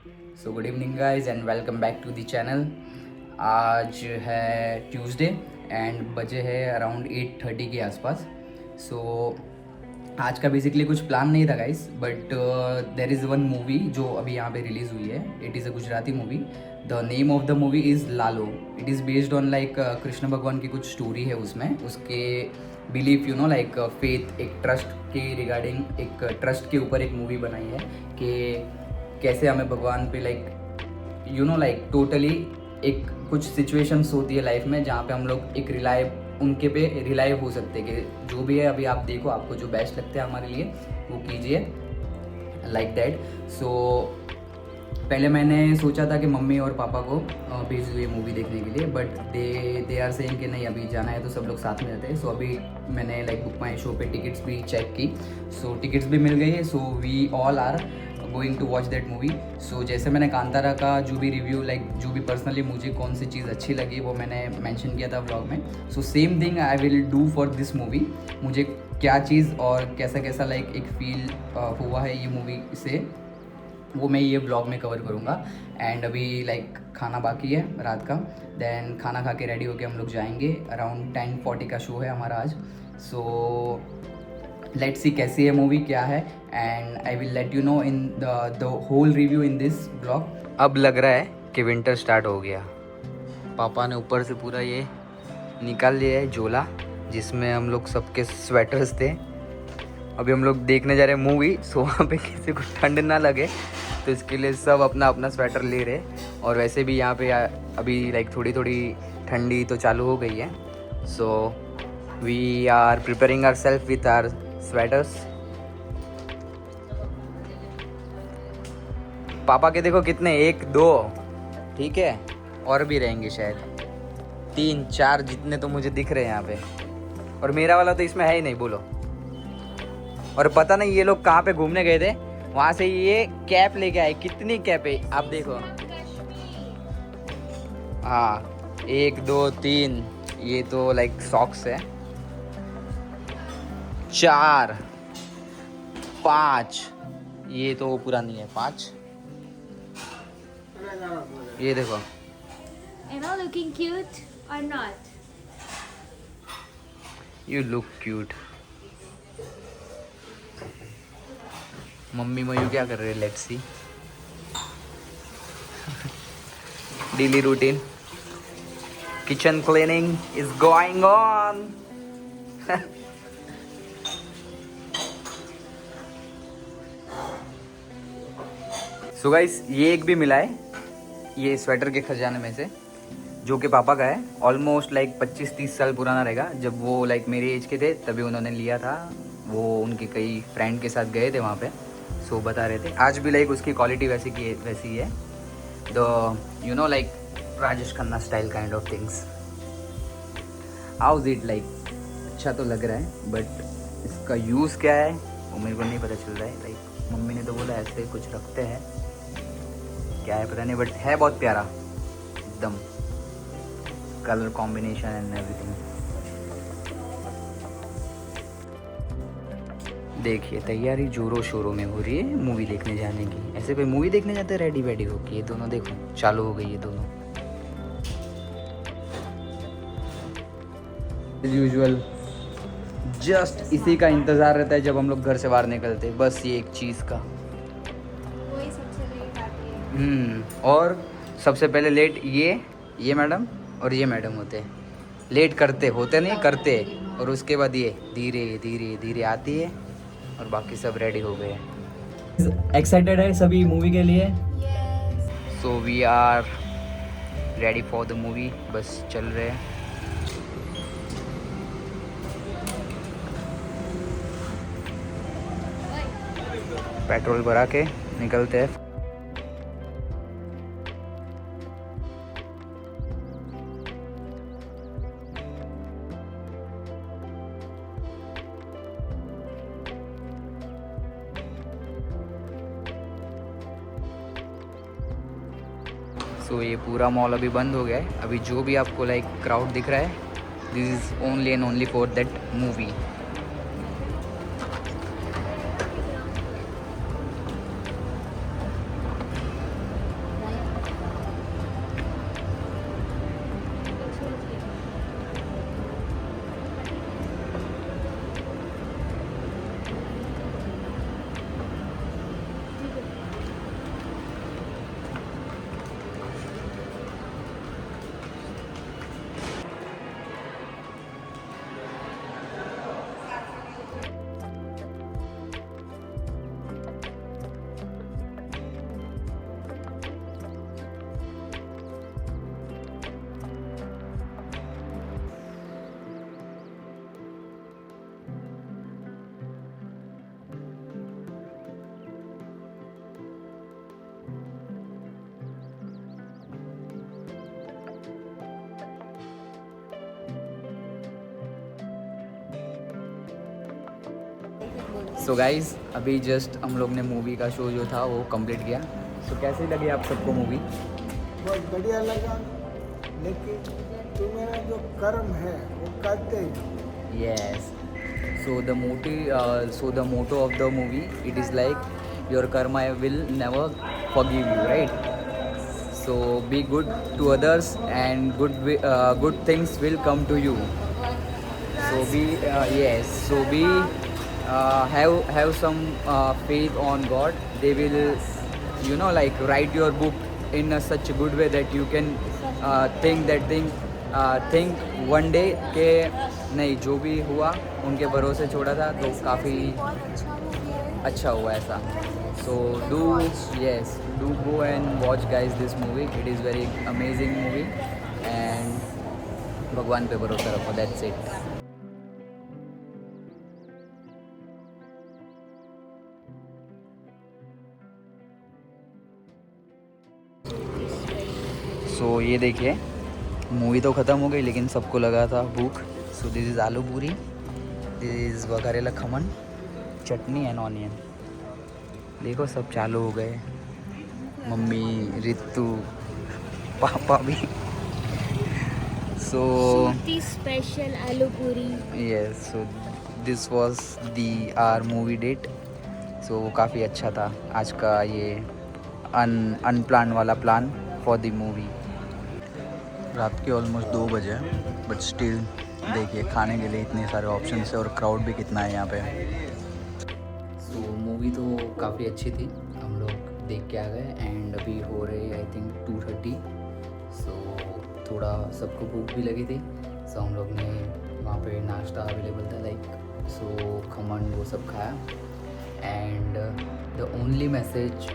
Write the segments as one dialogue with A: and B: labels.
A: So good evening guys and welcome back to the channel. आज है Tuesday and बजे है अराउंड 8:30 के आसपास। सो आज का बेसिकली कुछ प्लान नहीं था guys, but there is one movie जो अभी यहाँ पे रिलीज़ हुई है। It is a Gujarati movie. The name of the movie is Lalo. It is based on like Krishna भगवान की कुछ स्टोरी है उसमें, उसके बिलीफ लाइक फेथ, एक ट्रस्ट के रिगार्डिंग, एक ट्रस्ट के ऊपर एक मूवी बनाई है कि कैसे हमें भगवान पे लाइक टोटली एक कुछ सिचुएशंस होती है लाइफ में जहाँ पे हम लोग एक उनके पे रिलाई हो सकते हैं कि जो भी है अभी आप देखो, आपको जो बेस्ट लगता है हमारे लिए वो कीजिए, लाइक दैट। सो पहले मैंने सोचा था कि मम्मी और पापा को भेज दूँ ये मूवी देखने के लिए, बट दे आर सेइंग कि नहीं अभी जाना है तो सब लोग साथ में रहते हैं। सो अभी मैंने लाइक बुक माई शो पे टिकट्स भी चेक की, सो टिकट्स भी मिल गई है। So we all are going to watch that movie. So जैसे मैंने कांतारा का जो भी रिव्यू, लाइक जो भी पर्सनली मुझे कौन सी चीज़ अच्छी लगी वो मैंने मेंशन किया था व्लॉग में। So same thing I will do for this movie. मुझे क्या चीज़ और कैसा कैसा लाइक एक फील हुआ है ये मूवी से, वो मैं ये व्लॉग में कवर करूँगा। एंड अभी लाइक खाना बाकी है रात का, देन खाना खा के रेडी होके हम लोग जाएंगे। अराउंड 10:40 का शो है हमारा आज। सो लेट्स सी कैसी है मूवी, क्या है, and I will let you know in the whole review in this blog. अब लग रहा है कि विंटर स्टार्ट हो गया। पापा ने ऊपर से पूरा ये निकाल लिया है झोला जिसमें हम लोग सबके स्वेटर्स थे। अभी हम लोग देखने जा रहे हैं मूवी, सो वहाँ पे किसी को ठंड ना लगे तो इसके लिए सब अपना अपना स्वेटर ले रहे। और वैसे भी यहाँ पे अभी लाइक थोड़ी थोड़ी ठंडी तो चालू हो गई है। So we are preparing ourself with our sweaters. पापा के देखो कितने, 1 2 ठीक है, और भी रहेंगे शायद 3 4 जितने तो मुझे दिख रहे हैं यहाँ पे। और मेरा वाला तो इसमें है ही नहीं, बोलो। और पता नहीं ये लोग कहाँ पे घूमने गए थे, वहाँ से ये कैप लेके आए। कितनी कैप है आप देखो, हाँ 1 2 3, ये तो लाइक सॉक्स है। 4 5, ये तो पुरानी है 5। ये देखो,
B: Am I looking cute or not?
A: You look cute. Mummy mu क्या कर रहे हैं, let's see. Daily routine kitchen cleaning is going on. So guys, ये एक भी मिला है ये स्वेटर के खजाने में से, जो कि पापा का है। ऑलमोस्ट लाइक 25-30 साल पुराना रहेगा। जब वो लाइक मेरे एज के थे तभी उन्होंने लिया था। वो उनके कई फ्रेंड के साथ गए थे वहाँ पे, सो बता रहे थे। आज भी लाइक उसकी क्वालिटी वैसी ही है। The like Rajesh Khanna style kind of things. How is it like, अच्छा तो लग रहा है, बट इसका यूज़ क्या है वो मेरे को नहीं पता चल रहा है। लाइक मम्मी ने तो बोला ऐसे कुछ रखते हैं, क्या है पता नहीं, बट है बहुत प्यारा एकदम, कलर कॉम्बिनेशन एंड एवरीथिंग। देखिए तैयारी जोरों शोरों में हो रही है मूवी देखने जाने की। ऐसे कोई मूवी देखने जाते हैं रेडी वेडी होके, ये दोनों देखो चालू हो गई ये दोनों। एज यूजुअल जस्ट इसी का इंतज़ार रहता है जब हम लोग घर से बाहर निकलते हैं, बस ये एक चीज़ का।
B: वही सबसे लेट आती है।
A: और सबसे पहले लेट ये मैडम और ये मैडम होते हैं। लेट करते होते नहीं करते, और उसके बाद ये धीरे धीरे धीरे आती है और बाकी सब रेडी हो गए हैं। एक्साइटेड है सभी मूवी के लिए।
B: Yes.
A: So we are ready for the movie, बस चल रहे हैं। पेट्रोल भरा के निकलते हैं। सो ये पूरा मॉल अभी बंद हो गया है। अभी जो भी आपको लाइक क्राउड दिख रहा है, this is only and only for that movie. So guys अभी जस्ट हम लोग ने मूवी का शो जो था वो कंप्लीट किया. सो कैसी लगी आप सबको मूवी?
C: बहुत बढ़िया लगा, लेकिन तुम्हारा जो कर्म है वो करते ही.
A: Yes. So the motto of the movie, it is like your karma will never forgive you, right? So be good to others, and good things will come to you. So be yes. So be have some faith on God. They will, like write your book in such a good way that you can think one day के नहीं जो भी हुआ उनके भरोसे छोड़ा था तो काफ़ी
B: बहुत अच्छा मूवी है.
A: अच्छा हुआ ऐसा. So do go and watch guys this movie. It is very amazing movie and भगवान पे भरोसा रखो. That's it. सो ये देखिए मूवी तो ख़त्म हो गई लेकिन सबको लगा था भूख. सो this is aloo puri, this is vagharela khaman, chutney and onion. देखो सब चालू हो गए, मम्मी, रितु, पापा भी. सो
B: special aloo puri.
A: Yes, so this was the our movie date. So काफ़ी अच्छा था आज का ये अनप्लान वाला प्लान फॉर द मूवी. रात के ऑलमोस्ट 2 बजे हैं बट स्टिल देखिए खाने के लिए इतने सारे ऑप्शन है और क्राउड भी कितना है यहाँ पे. सो मूवी तो काफ़ी अच्छी थी, हम लोग देख के आ गए एंड अभी हो रहे आई थिंक 2:30. सो थोड़ा सबको भूख भी लगी थी. सो हम लोग ने वहाँ पे नाश्ता अवेलेबल था लाइक खमन वो सब खाया. And the only message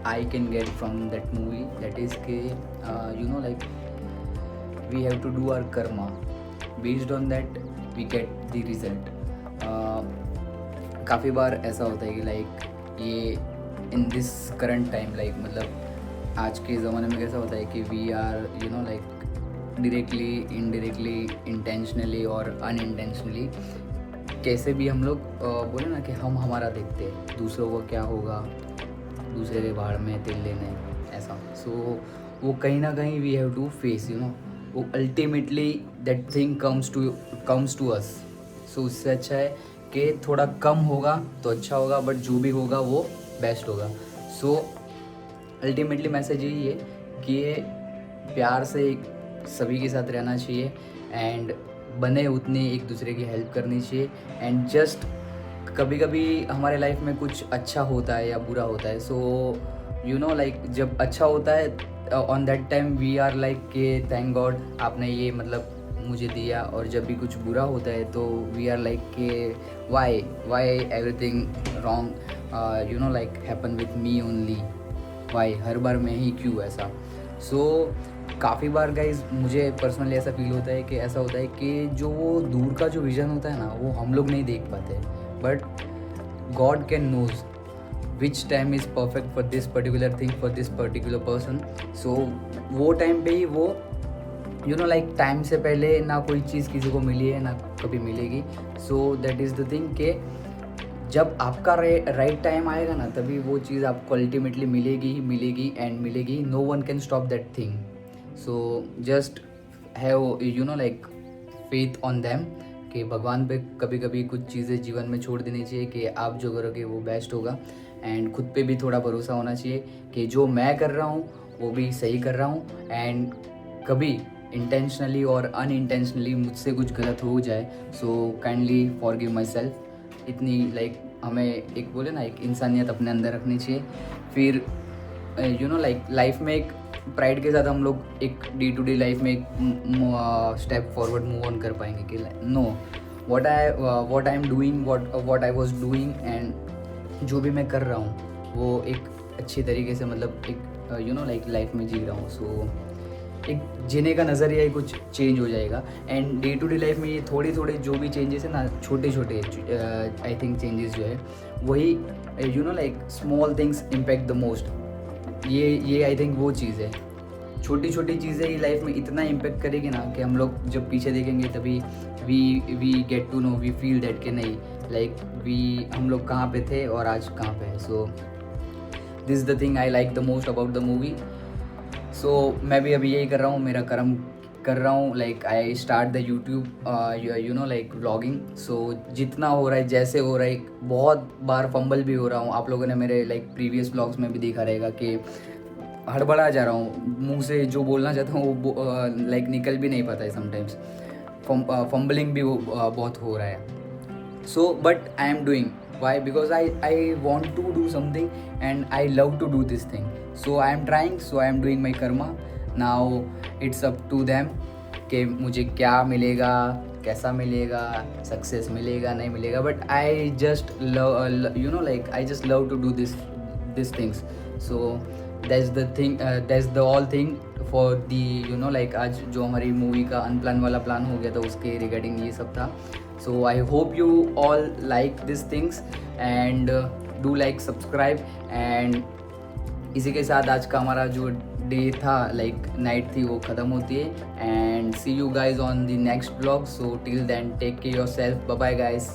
A: I can get from that movie, that is कि like we have to do our karma, based on that we get the result. काफ़ी बार ऐसा होता है कि लाइक ये in this current time like मतलब आज के ज़माने में कैसा होता है कि we are like directly, indirectly, intentionally और unintentionally कैसे भी हम लोग बोले ना कि हम हमारा देखते हैं, दूसरों को क्या होगा, दूसरे के बाहर में तिल लेने ऐसा. सो वो कहीं ना कहीं वी हैव टू फेस वो ultimately that thing comes to us. So उससे अच्छा है कि थोड़ा कम होगा तो अच्छा होगा बट जो भी होगा वो बेस्ट होगा. सो अल्टीमेटली मैसेज यही है कि ये प्यार से सभी के साथ रहना चाहिए एंड बने उतनी एक दूसरे की हेल्प करनी चाहिए. एंड जस्ट कभी कभी हमारे लाइफ में कुछ अच्छा होता है या बुरा होता है. सो लाइक जब अच्छा होता है on that time we are like के थैंक गॉड आपने ये मतलब मुझे दिया. और जब भी कुछ बुरा होता है तो वी आर लाइक के why everything wrong like happen with me only, why हर बार मैं ही क्यों ऐसा. सो काफ़ी बार गाइज मुझे पर्सनली ऐसा फील होता है कि ऐसा होता है कि जो वो दूर का जो विज़न होता है ना वो हम लोग नहीं देख पाते. But God can knows which time is perfect for this particular thing, for this particular person. So वो टाइम पे ही वो like टाइम से पहले ना कोई चीज़ किसी को मिली है ना कभी मिलेगी. So that is the thing कि जब आपका राइट टाइम आएगा ना तभी वो चीज़ आपको अल्टीमेटली मिलेगी एंड मिलेगी. No one can stop that thing. So just have like faith on them कि भगवान पे कभी कभी कुछ चीज़ें जीवन में छोड़ देनी चाहिए कि आप जो करोगे वो बेस्ट होगा. एंड खुद पे भी थोड़ा भरोसा होना चाहिए कि जो मैं कर रहा हूँ वो भी सही कर रहा हूँ. एंड कभी इंटेंशनली और अनइंटेंशनली मुझसे कुछ गलत हो जाए so kindly forgive my self. इतनी लाइक हमें एक बोले ना एक इंसानियत अपने अंदर रखनी चाहिए. फिर like लाइफ में एक प्राइड के साथ हम लोग एक डे टू डे लाइफ में एक स्टेप फॉरवर्ड मूव ऑन कर पाएंगे कि know what I am doing, what I was doing and जो भी मैं कर रहा हूँ वो एक अच्छी तरीके से मतलब एक लाइक लाइफ में जी रहा हूँ. सो एक जीने का नज़रिया ही कुछ चेंज हो जाएगा. And day to day life में ये थोड़े जो भी चेंजेस है ना छोटे आई थिंक चेंजेस जो है वही like small things impact the most. ये आई थिंक वो चीज़ है, छोटी चीज़ें ही लाइफ में इतना इम्पेक्ट करेगी ना कि हम लोग जब पीछे देखेंगे तभी we get to know, we feel that कि नहीं लाइक हम लोग कहाँ पे थे और आज कहाँ पे है. So this is the thing I like the most about the movie. So मैं भी अभी यही कर रहा हूँ, मेरा कर्म कर रहा हूँ. Like I start the YouTube you know like vlogging. So जितना हो रहा है, जैसे हो रहा है, बहुत बार फंबल भी हो रहा हूँ. आप लोगों ने मेरे लाइक प्रीवियस व्लॉग्स में भी देखा रहेगा कि हड़बड़ा जा रहा हूँ, मुंह से जो बोलना चाहता हूँ वो लाइक निकल भी नहीं पाता है. समटाइम्स फंबलिंग भी बहुत हो रहा है. So but I am doing. Why? Because I want to do something and I love to do this thing. So I am trying. So I am doing my karma. Now it's up to them कि मुझे क्या मिलेगा, कैसा मिलेगा, success मिलेगा नहीं मिलेगा. But I just love you know like I just love to do these things. So that's the thing. That's the all thing for the you know like आज जो हमारी मूवी का अनप्लान वाला प्लान हो गया था उसके रिगार्डिंग ये सब था. So I hope you all like these things and do like subscribe. And इसी के साथ आज का हमारा जो डे था लाइक नाइट थी वो ख़त्म होती है. And see you guys on the next blog. So till then take care yourself. Bye bye guys.